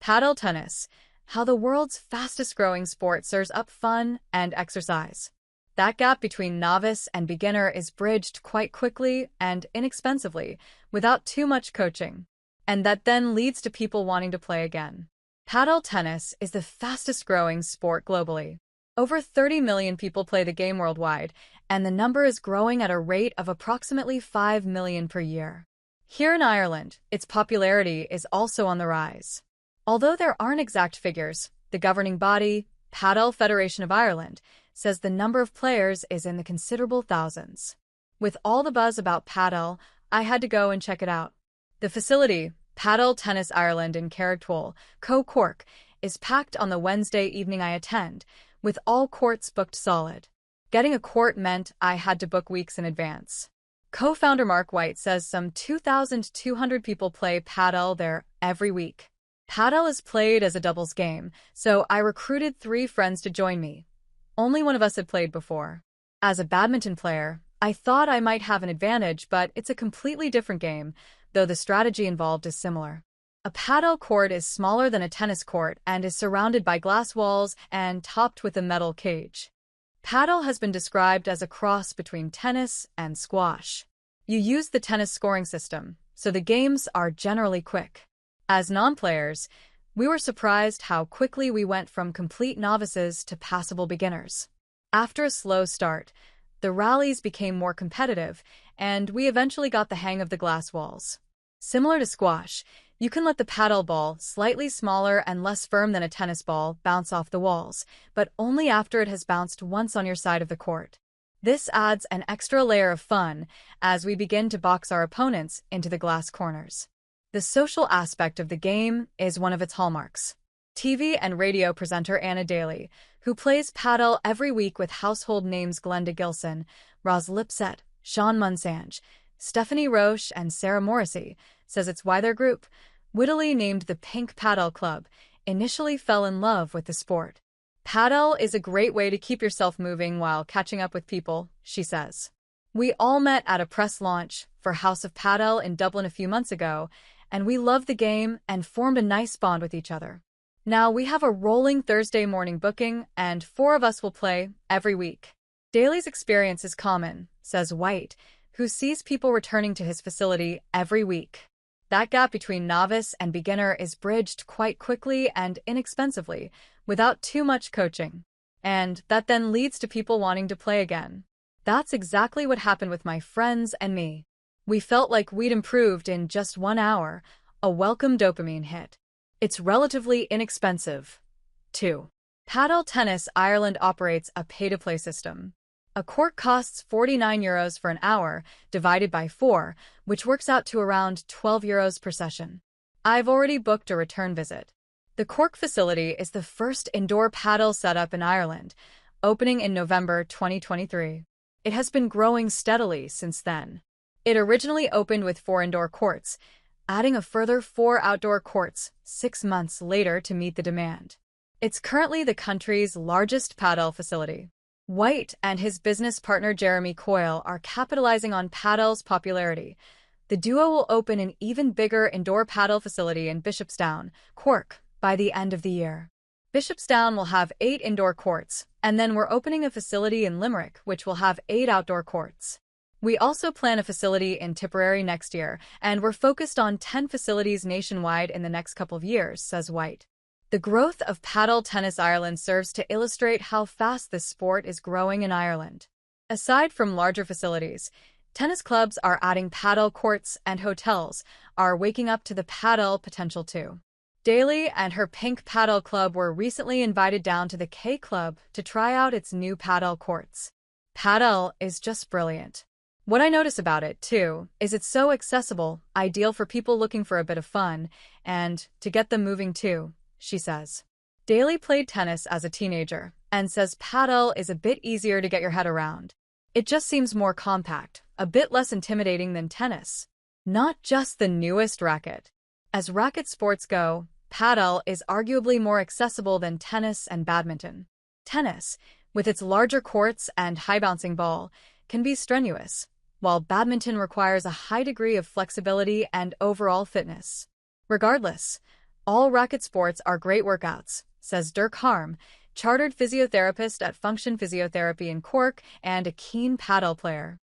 Padel tennis, how the world's fastest-growing sport serves up fun and exercise. That gap between novice and beginner is bridged quite quickly and inexpensively, without too much coaching. And that then leads to people wanting to play again. Padel tennis is the fastest-growing sport globally. Over 30 million people play the game worldwide, and the number is growing at a rate of approximately 5 million per year. Here in Ireland, its popularity is also on the rise. Although there aren't exact figures, the governing body, Padel Federation of Ireland, says the number of players is in the considerable thousands. With all the buzz about Padel, I had to go and check it out. The facility, Padel Tennis Ireland in Carrigtwohill, Cork, is packed on the Wednesday evening I attend, with all courts booked solid. Getting a court meant I had to book weeks in advance. Co-founder Mark White says some 2,200 people play Padel there every week. Padel is played as a doubles game, so I recruited 3 friends to join me. Only one of us had played before. As a badminton player, I thought I might have an advantage, but it's a completely different game, though the strategy involved is similar. A padel court is smaller than a tennis court and is surrounded by glass walls and topped with a metal cage. Padel has been described as a cross between tennis and squash. You use the tennis scoring system, so the games are generally quick. As non-players, we were surprised how quickly we went from complete novices to passable beginners. After a slow start, the rallies became more competitive, and we eventually got the hang of the glass walls. Similar to squash, you can let the padel ball, slightly smaller and less firm than a tennis ball, bounce off the walls, but only after it has bounced once on your side of the court. This adds an extra layer of fun as we begin to box our opponents into the glass corners. The social aspect of the game is one of its hallmarks. TV and radio presenter Anna Daly, who plays padel every week with household names Glenda Gilson, Roz Lipset, Sean Munsange, Stephanie Roche, and Sarah Morrissey, says it's why their group, wittily named the Pink Padel Club, initially fell in love with the sport. Padel is a great way to keep yourself moving while catching up with people, she says. We all met at a press launch for House of Padel in Dublin a few months ago, and we loved the game and formed a nice bond with each other. Now we have a rolling Thursday morning booking, and 4 of us will play every week. Daly's experience is common, says White, who sees people returning to his facility every week. That gap between novice and beginner is bridged quite quickly and inexpensively, without too much coaching. And that then leads to people wanting to play again. That's exactly what happened with my friends and me. We felt like we'd improved in just 1 hour, a welcome dopamine hit. It's relatively inexpensive, too. Padel Tennis Ireland operates a pay-to-play system. A court costs €49 for an hour, divided by 4, which works out to around €12 per session. I've already booked a return visit. The Cork facility is the first indoor padel setup in Ireland, opening in November 2023. It has been growing steadily since then. It originally opened with 4 indoor courts, adding a further 4 outdoor courts 6 months later to meet the demand. It's currently the country's largest padel facility. White and his business partner Jeremy Coyle are capitalizing on padel's popularity. The duo will open an even bigger indoor padel facility in Bishopstown, Cork, by the end of the year. Bishopstown will have 8 indoor courts, and then we're opening a facility in Limerick, which will have 8 outdoor courts. We also plan a facility in Tipperary next year, and we're focused on 10 facilities nationwide in the next couple of years, says White. The growth of Padel Tennis Ireland serves to illustrate how fast this sport is growing in Ireland. Aside from larger facilities, tennis clubs are adding padel courts, and hotels are waking up to the padel potential too. Daly and her Pink Padel Club were recently invited down to the K Club to try out its new padel courts. Padel is just brilliant. What I notice about it, too, is it's so accessible, ideal for people looking for a bit of fun, and to get them moving too, she says. Daly played tennis as a teenager, and says padel is a bit easier to get your head around. It just seems more compact, a bit less intimidating than tennis. Not just the newest racket. As racket sports go, padel is arguably more accessible than tennis and badminton. Tennis, with its larger courts and high-bouncing ball, can be strenuous, while badminton requires a high degree of flexibility and overall fitness. Regardless, All racket sports are great workouts, says Dirk Harm, chartered physiotherapist at Function Physiotherapy in Cork and a keen padel player.